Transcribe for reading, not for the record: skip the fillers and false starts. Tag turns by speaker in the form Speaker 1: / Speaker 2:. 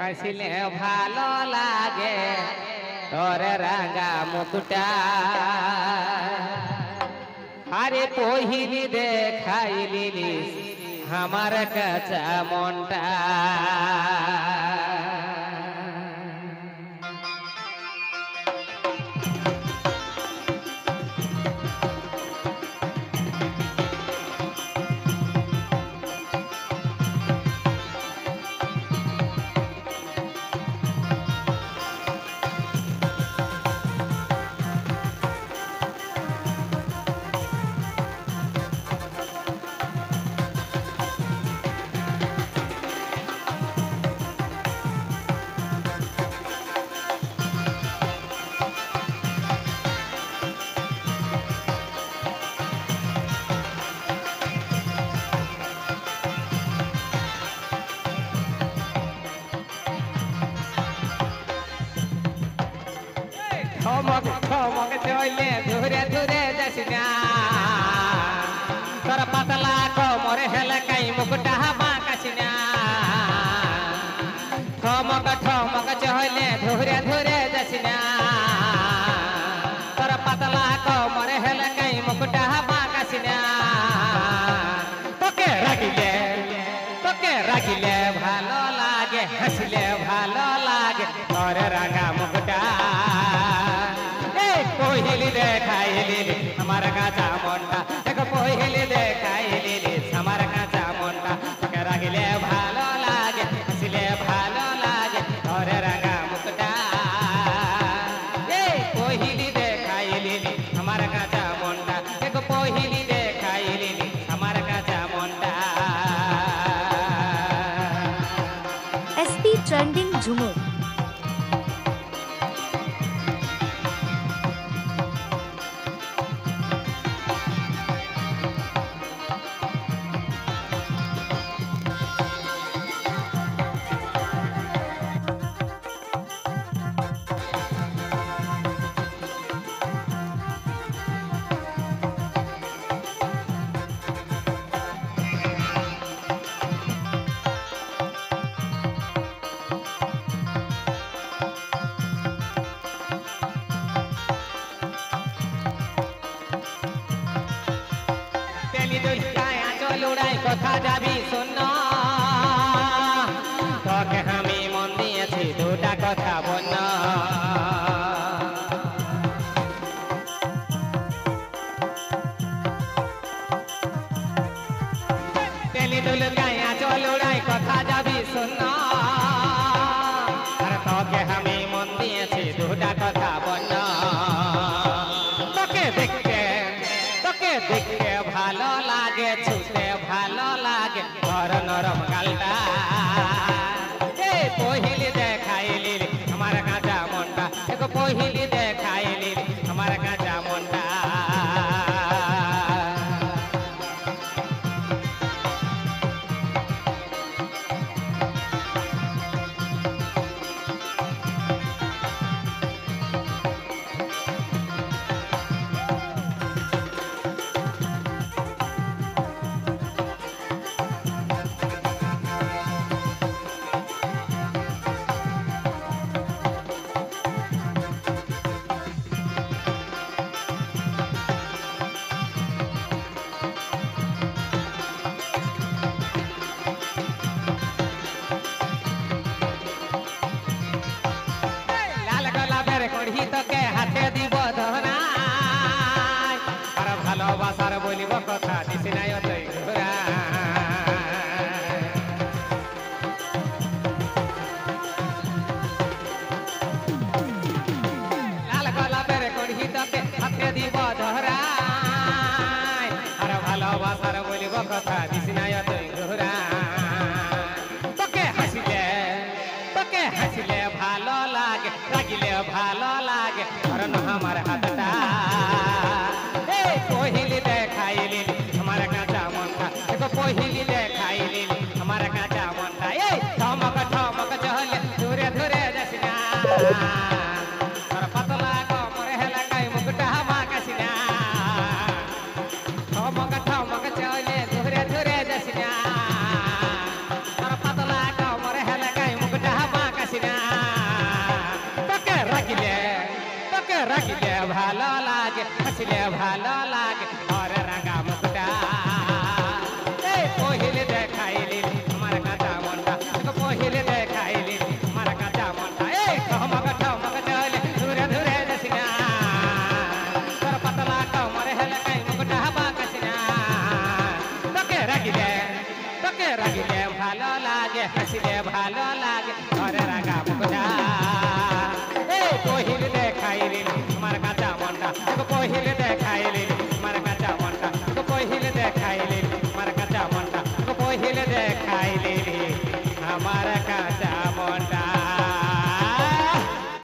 Speaker 1: হাসিলে ভালো লাগে তোর রাঙা মুখটা আরে পহিলি দেখাইলি আমার কাঁচা মনটা ঠমক ঠমক চলে ধরে ধরে যাস না তোর পাতলা কোমর হেলকাই মুকুটা বাঁকাস না ঠমক ঠমক চলে ধরে ধরে যাস না তোর পাতলা কোমর হেলকাই মুকুটা বাঁকাস না তোকে রাখিলে ভালো লাগে হাসলে ভালো লাগে তোর রাঙা মুকুটা পহিলি দেখাইলি আমার কাঁচা মনটা দেখো পহিলি দেখাইলি আমার কাঁচা মনটা তোকে রাখিলে ভালো লাগে হাসিলে ভালো লাগে তোর রাঙা মুখটা পহিলি দেখাইলি আমার কাঁচা মনটা দেখো পহিলি দেখাইলি আমার কাঁচা মনটা
Speaker 2: এসপি ট্রেন্ডিং ঝুমুর
Speaker 1: কথা যাবি শোন তোকে আমি মন দিয়েছি দুটা কথা বল তেলিদুল গায়া চলুড়াই কথা যাবি শোন আর তোকে আমি মন দিয়েছি দুটা কথা বল তোকে দেখতে ভালো লাগে ছুতে ভালো লাগে ঘর নরম গালটা পহিলি দেখাইলি আমার কাঁচা মনটা পহিলি দেখাইলি আমার কাঁচা মনটা তোকে হাতে দিব ধরা আর ভালোবাসার বলিব কথা দিস নাই ঘোরা লাল গোলাপের কড়ি তোকে হাতে দিব ধরা আর ভালোবাসার বলিব কথা দিস নাই ঘোরা তোকে হাসিলে ভালো লাগে রাগিলে ভালো লাগে কারণ আমার হাতটা পহিলি দেখাইলি আমার কাঁচা মনটা দেখো পহিলি দেখাইলি আমার কাঁচা মনটা ঠমক ঠমক চলে ধরে ধরে যাস না তোর পাতলা কোমর হেলাকাই মুখটা বাঁকাস না ঠমক ঠমক চলে ধরে ধরে যাস না তোর পাতলা কোমর হেলাকাই মুখটা বাঁকাস রাখিলে ভালো লাগে হাসিলে ভালো লাগে ঘরে রাঙা মুখটা এই পহিলে দেখাইলি আমার কাঁচা মনটা তোকে পহিলে দেখাইলি আমার কাঁচা মনটা এই ঠমক ঠমক চলে ধুরে ধুরে যাস না তোর পাতলা কমর হেলে কাই মুখটা বাঁকাস না তোকে রাখিলে ভালো লাগে হাসিলে ভালো লাগে ঘরে রাঙা মুখটা এই পহিলে দেখাইলি আমার কাঁচা মনটা তোকে পহিলে দেখাইলি